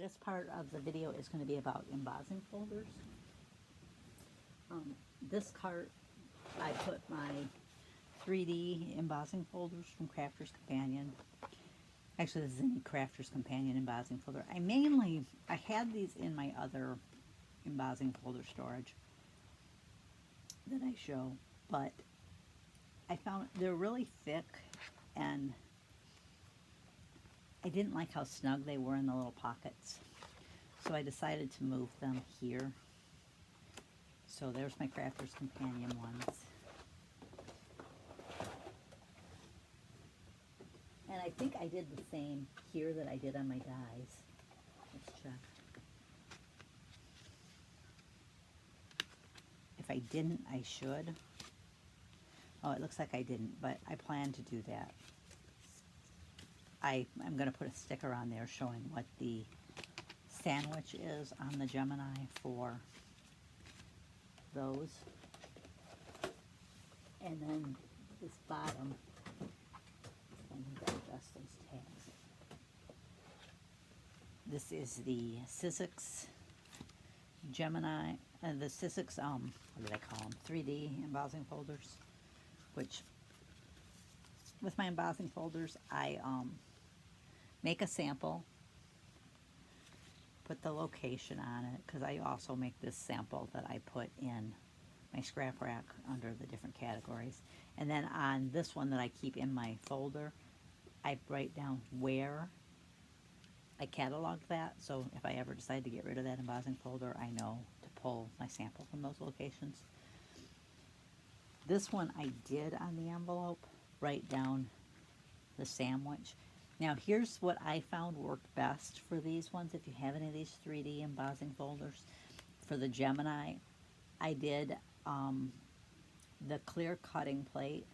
this part of the video is going to be about embossing folders. This cart, I put my 3D embossing folders from Crafter's Companion. Actually, this is a Crafter's Companion embossing folder. I had these in my other embossing folder storage that I show, but I found they're really thick and I didn't like how snug they were in the little pockets. So I decided to move them here. So there's my Crafter's Companion ones. And I think I did the same here that I did on my dies. Let's check. If I didn't, I should. Oh, it looks like I didn't, but I plan to do that. I'm going to put a sticker on there showing what the sandwich is on the Gemini for those. And then this bottom, I need to adjust those tabs. This is the Sizzix Gemini, the Sizzix, what did I call them? 3D embossing folders, which with my embossing folders, I make a sample, put the location on it, because I also make this sample that I put in my scrap rack under the different categories. And then on this one that I keep in my folder, I write down where I cataloged that, so if I ever decide to get rid of that embossing folder, I know to pull my sample from those locations. This one I did on the envelope, write down the sandwich. Now here's what I found worked best for these ones. If you have any of these 3D embossing folders, for the Gemini, I did the clear cutting plate,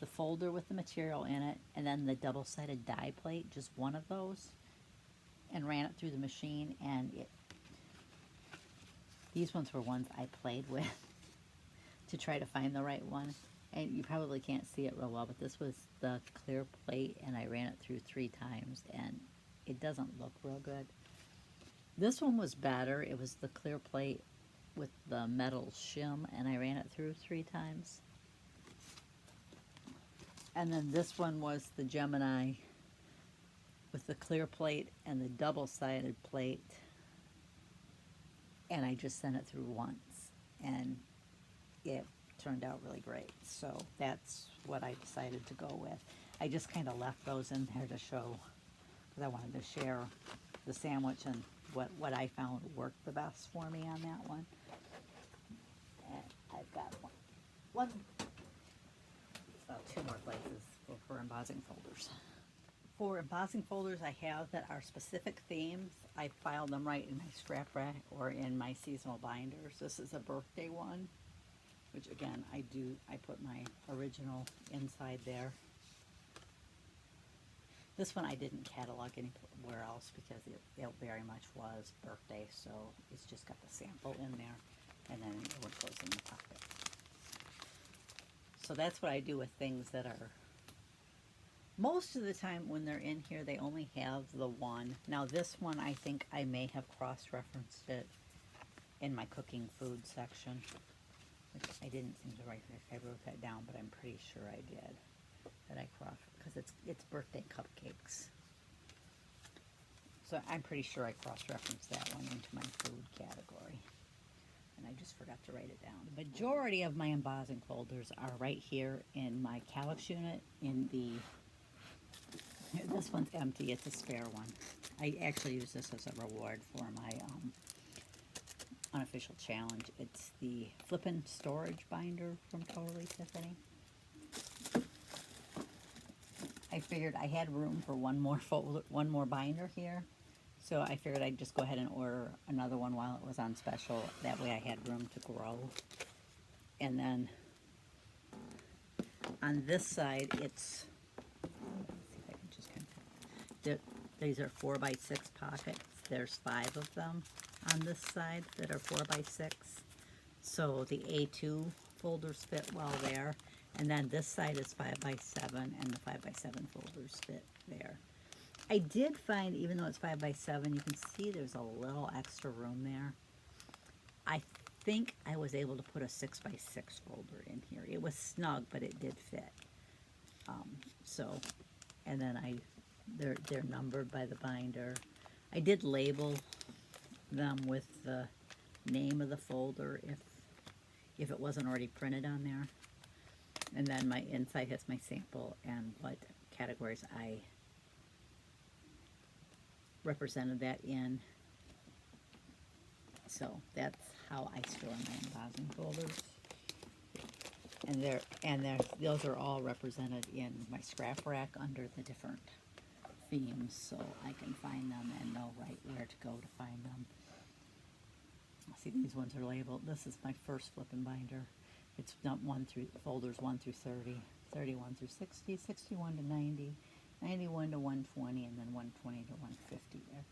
the folder with the material in it, and then the double-sided die plate, just one of those, and ran it through the machine. And these ones were ones I played with to try to find the right one. And you probably can't see it real well, but this was the clear plate, and I ran it through 3 times, and it doesn't look real good. This one was better. It was the clear plate with the metal shim, and I ran it through 3 times. And then this one was the Gemini with the clear plate and the double-sided plate, and I just sent it through once, and it turned out really great. So that's what I decided to go with. I just kind of left those in there to show, because I wanted to share the sandwich and what I found worked the best for me on that one. And I've got one 2 more places for embossing folders. For embossing folders I have that are specific themes, I file them right in my scrap rack or in my seasonal binders. This is a birthday one, which again I put my original inside there. This one I didn't catalog anywhere else because it very much was birthday, so it's just got the sample in there, and then it goes in the pocket. So that's what I do with things that are, most of the time when they're in here, they only have the one. Now this one, I think I may have cross-referenced it in my cooking food section, which I didn't seem to write if I wrote that down, but I'm pretty sure I did. That I crossed, because it's birthday cupcakes. So I'm pretty sure I cross-referenced that one into my food category. And I just forgot to write it down. The majority of my embossing folders are right here in my calyx unit. This one's empty, it's a spare one. I actually use this as a reward for my unofficial challenge. It's the Flippin' Storage Binder from Totally Tiffany. I figured I had room for one more binder here, so I figured I'd just go ahead and order another one while it was on special. That way I had room to grow. And then on this side, it's, let's see if I can just kind of, these are 4x6 pockets. There's 5 of them on this side that are 4x6. So the A2 folders fit well there. And then this side is 5x7, and the 5x7 folders fit there. I did find, even though it's 5 by 7, you can see there's a little extra room there. I think I was able to put a 6 by 6 folder in here. It was snug, but it did fit. So, and then they're numbered by the binder. I did label them with the name of the folder if it wasn't already printed on there. And then my inside has my sample and what categories I represented that in. So that's how I store my embossing folders. And those are all represented in my scrap rack under the different themes, so I can find them and know right where to go to find them. See, these ones are labeled. This is my first flipping binder. It's not folders 1 through 30, 31 through 60, 61 to 90, 91 to 120, and then 120 to 150 there.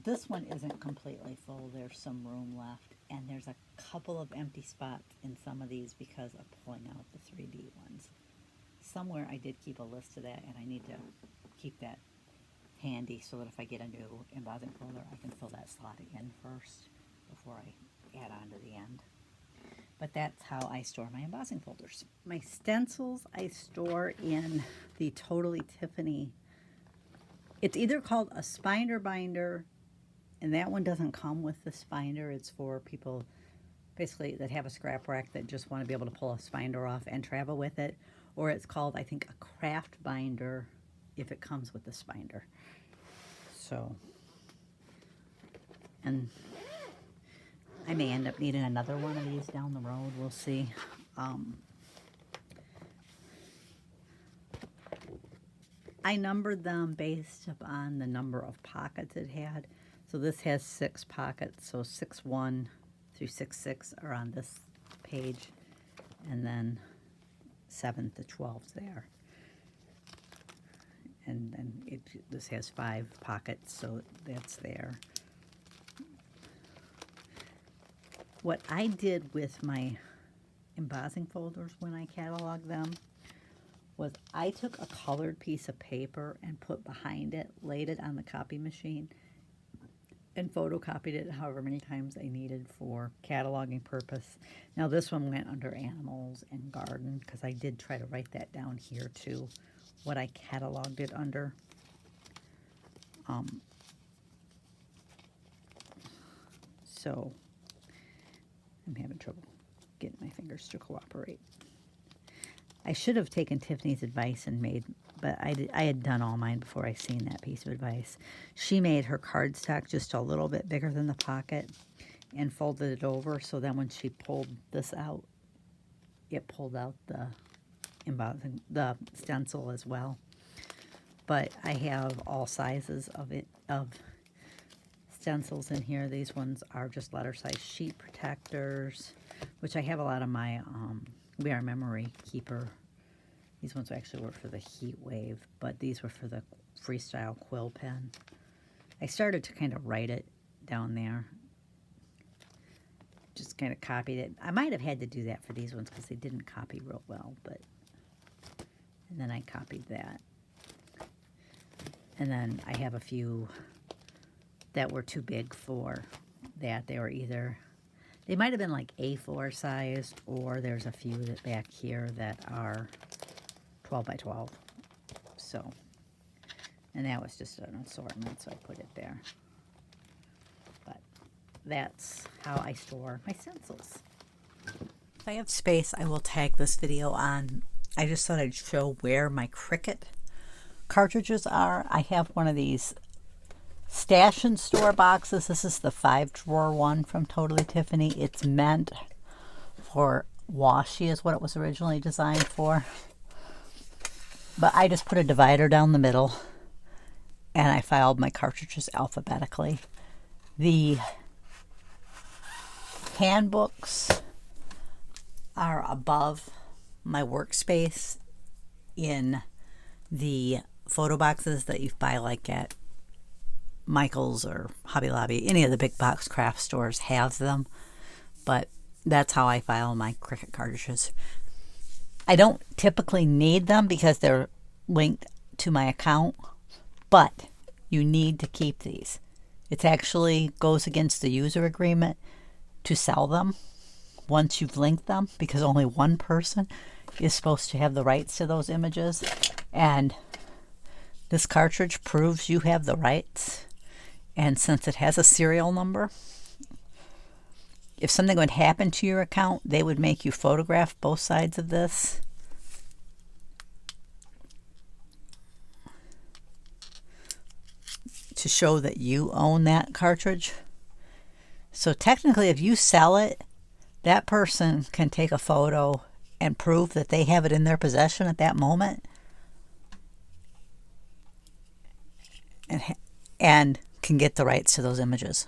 This one isn't completely full. There's some room left, and there's a couple of empty spots in some of these because of pulling out the 3D ones. Somewhere I did keep a list of that, and I need to keep that handy so that if I get a new embossing folder, I can fill that slot in first before I add on to the end. But that's how I store my embossing folders. My stencils I store in the Totally Tiffany. It's either called a Spinder binder, and that one doesn't come with the Spinder. It's for people basically that have a scrap rack that just want to be able to pull a Spinder off and travel with it. Or it's called, I think, a craft binder if it comes with the Spinder. So, and I may end up needing another one of these down the road. We'll see. I numbered them based upon the number of pockets it had. So this has 6 pockets, so 6-1 through 6-6 are on this page, and then 7 to 12 there. And then this has 5 pockets, so that's there. What I did with my embossing folders when I cataloged them was I took a colored piece of paper and put behind it, laid it on the copy machine, and photocopied it however many times I needed for cataloging purpose. Now this one went under animals and garden because I did try to write that down here too, what I cataloged it under. So I'm having trouble getting my fingers to cooperate. I should have taken Tiffany's advice and made, but I had done all mine before I seen that piece of advice. She made her cardstock just a little bit bigger than the pocket and folded it over, so then when she pulled this out, it pulled out the embossing, the stencil as well. But I have all sizes of stencils in here. These ones are just letter size sheet protectors, which I have a lot of my We Are Memory Keeper. These ones actually were for the Heat Wave, but these were for the Freestyle Quill Pen. I started to kind of write it down there. Just kind of copied it. I might have had to do that for these ones because they didn't copy real well, but... And then I copied that. And then I have a few that were too big for that. They were either... They might have been like A4 size, or there's a few that back here that are 12 by 12. So, and that was just an assortment, so I put it there. But that's how I store my stencils. If I have space, I will tag this video on. I just thought I'd show where my Cricut cartridges are. I have one of these Stash and Store boxes. This is the 5-drawer one from Totally Tiffany. It's meant for washi is what it was originally designed for. But I just put a divider down the middle and I filed my cartridges alphabetically. The handbooks are above my workspace in the photo boxes that you buy like at Michael's or Hobby Lobby. Any of the big box craft stores have them, but that's how I file my Cricut cartridges. I don't typically need them because they're linked to my account, but you need to keep these. It actually goes against the user agreement to sell them once you've linked them, because only one person is supposed to have the rights to those images. And this cartridge proves you have the rights. And since it has a serial number, if something would happen to your account, they would make you photograph both sides of this. To show that you own that cartridge. So technically, if you sell it, that person can take a photo and prove that they have it in their possession at that moment, and can get the rights to those images.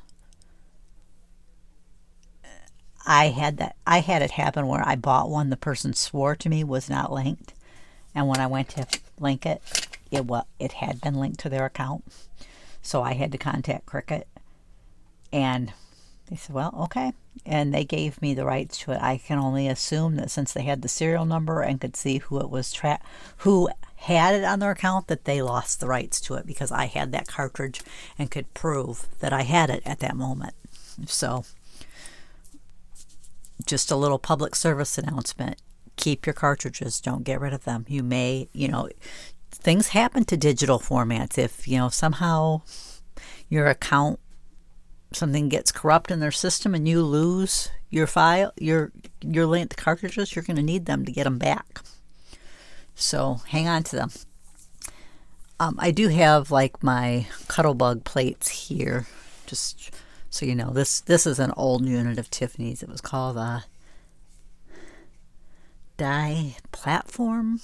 I had it happen where I bought one the person swore to me was not linked, and when I went to link it, it had been linked to their account. So I had to contact Cricut, and they said, well, okay. And they gave me the rights to it. I can only assume that since they had the serial number and could see who it was, who had it on their account, that they lost the rights to it, because I had that cartridge and could prove that I had it at that moment. So just a little public service announcement. Keep your cartridges. Don't get rid of them. You may, things happen to digital formats. If, somehow your account, something gets corrupt in their system and you lose your file, your linked cartridges, you're going to need them to get them back. So hang on to them. I do have like my Cuttlebug plates here, just so you know. This is an old unit of Tiffany's. It was called a Die Platform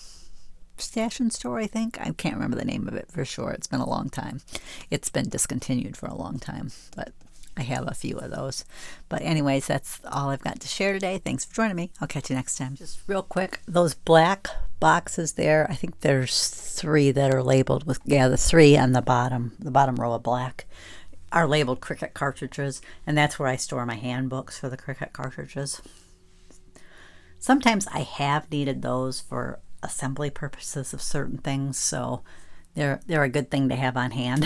Stash and Store, I think. I can't remember the name of it for sure. It's been a long time. It's been discontinued for a long time, but I have a few of those. But anyways, that's all I've got to share today. Thanks for joining me. I'll catch you next time. Just real quick, those black boxes there, I think there's 3 that are labeled with, the 3 on the bottom row of black are labeled Cricut cartridges, and that's where I store my handbooks for the Cricut cartridges. Sometimes I have needed those for assembly purposes of certain things, so they're a good thing to have on hand.